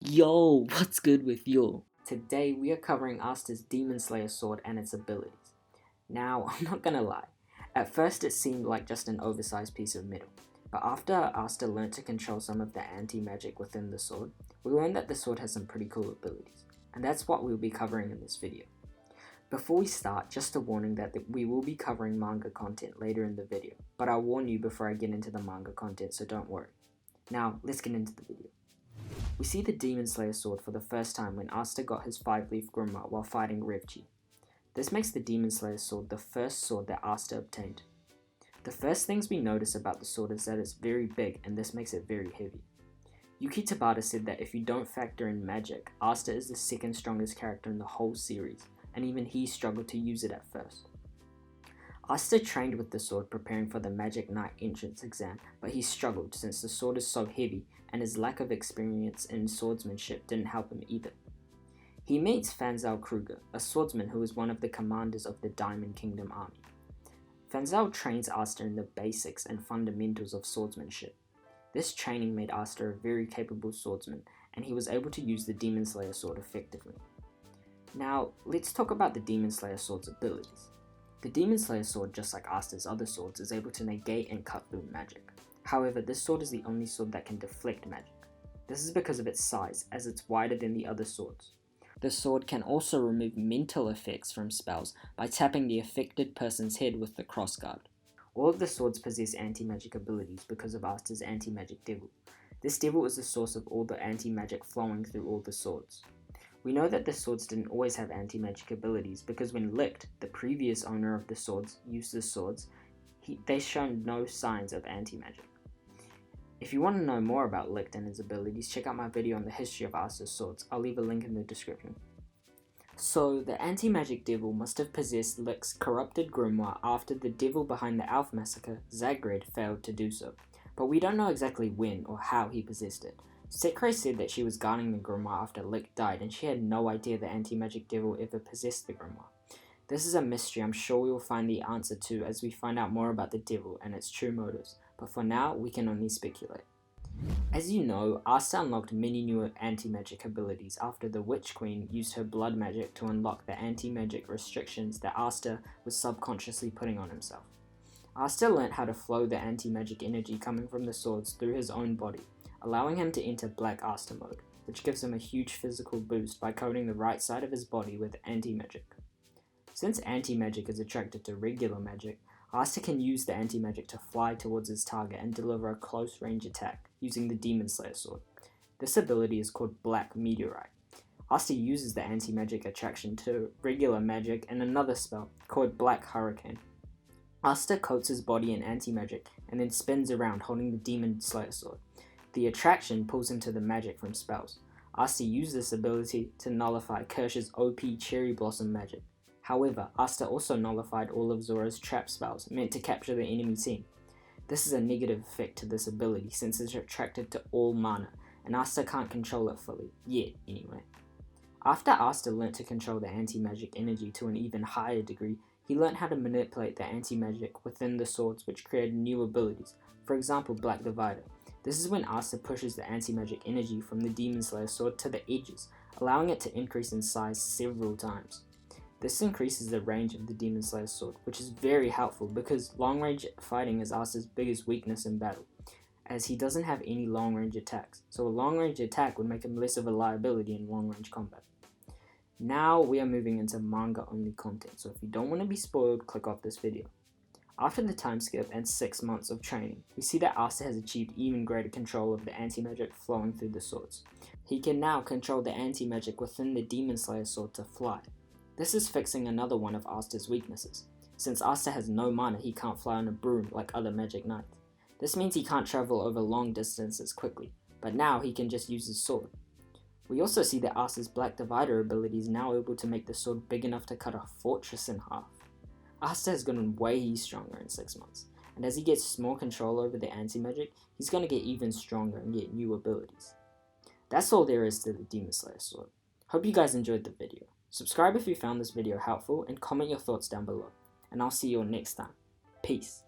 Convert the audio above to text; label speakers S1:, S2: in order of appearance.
S1: Yo, what's good with you? Today we are covering Asta's Demon Slayer sword and its abilities. Now, I'm not gonna lie, at first it seemed like just an oversized piece of metal, but after Asta learnt to control some of the anti-magic within the sword, we learned that the sword has some pretty cool abilities, and that's what we'll be covering in this video. Before we start, just a warning that we will be covering manga content later in the video, but I'll warn you before I get into the manga content, so don't worry. Now, let's get into the video. We see the Demon Slayer sword for the first time when Asta got his 5-leaf grimoire while fighting Revchi. This makes the Demon Slayer sword the first sword that Asta obtained. The first things we notice about the sword is that it's very big, and this makes it very heavy. Yuki Tabata said that if you don't factor in magic, Asta is the second strongest character in the whole series, and even he struggled to use it at first. Asta trained with the sword preparing for the Magic Knight entrance exam, but he struggled since the sword is so heavy and his lack of experience in swordsmanship didn't help him either. He meets Fanzal Kruger, a swordsman who is one of the commanders of the Diamond Kingdom army. Fanzal trains Asta in the basics and fundamentals of swordsmanship. This training made Asta a very capable swordsman, and he was able to use the Demon Slayer sword effectively. Now, let's talk about the Demon Slayer sword's abilities. The Demon Slayer sword, just like Asta's other swords, is able to negate and cut through magic. However, this sword is the only sword that can deflect magic. This is because of its size, as it's wider than the other swords. The sword can also remove mental effects from spells by tapping the affected person's head with the crossguard. All of the swords possess anti-magic abilities because of Asta's anti-magic devil. This devil is the source of all the anti-magic flowing through all the swords. We know that the swords didn't always have anti-magic abilities because when Licht, the previous owner of the swords, used the swords, they showed no signs of anti-magic. If you want to know more about Licht and his abilities, check out my video on the history of Asta's swords. I'll leave a link in the description. So, the anti-magic devil must have possessed Licht's corrupted grimoire after the devil behind the Alf massacre, Zagred, failed to do so. But we don't know exactly when or how he possessed it. Sekre said that she was guarding the grimoire after Licht died, and she had no idea the anti-magic devil ever possessed the grimoire. This is a mystery I'm sure we will find the answer to as we find out more about the devil and its true motives, but for now we can only speculate. As you know, Asta unlocked many new anti-magic abilities after the Witch Queen used her blood magic to unlock the anti-magic restrictions that Asta was subconsciously putting on himself. Asta learnt how to flow the anti-magic energy coming from the swords through his own body, allowing him to enter Black Asta mode, which gives him a huge physical boost by coating the right side of his body with anti-magic. Since anti-magic is attracted to regular magic, Asta can use the anti-magic to fly towards his target and deliver a close-range attack using the Demon Slayer sword. This ability is called Black Meteorite. Asta uses the anti-magic attraction to regular magic and another spell called Black Hurricane. Asta coats his body in anti-magic and then spins around holding the Demon Slayer sword. The attraction pulls him to the magic from spells. Asta used this ability to nullify Kirsch's OP Cherry Blossom magic. However, Asta also nullified all of Zora's trap spells meant to capture the enemy team. This is a negative effect to this ability since it's attracted to all mana, and Asta can't control it fully, yet anyway. After Asta learnt to control the anti-magic energy to an even higher degree, he learnt how to manipulate the anti-magic within the swords, which created new abilities, for example Black Divider. This is when Asta pushes the anti-magic energy from the Demon Slayer sword to the edges, allowing it to increase in size several times. This increases the range of the Demon Slayer sword, which is very helpful because long-range fighting is Asta's biggest weakness in battle, as he doesn't have any long-range attacks, so a long-range attack would make him less of a liability in long-range combat. Now we are moving into manga-only content, so if you don't want to be spoiled, click off this video. After the time skip and 6 months of training, we see that Asta has achieved even greater control of the anti-magic flowing through the swords. He can now control the anti-magic within the Demon Slayer sword to fly. This is fixing another one of Asta's weaknesses. Since Asta has no mana, he can't fly on a broom like other Magic Knights. This means he can't travel over long distances quickly, but now he can just use his sword. We also see that Asta's Black Divider ability is now able to make the sword big enough to cut a fortress in half. Asta has gotten way stronger in 6 months, and as he gets more control over the anti-magic, he's going to get even stronger and get new abilities. That's all there is to the Demon Slayer sword. Hope you guys enjoyed the video. Subscribe if you found this video helpful and comment your thoughts down below, and I'll see you all next time. Peace.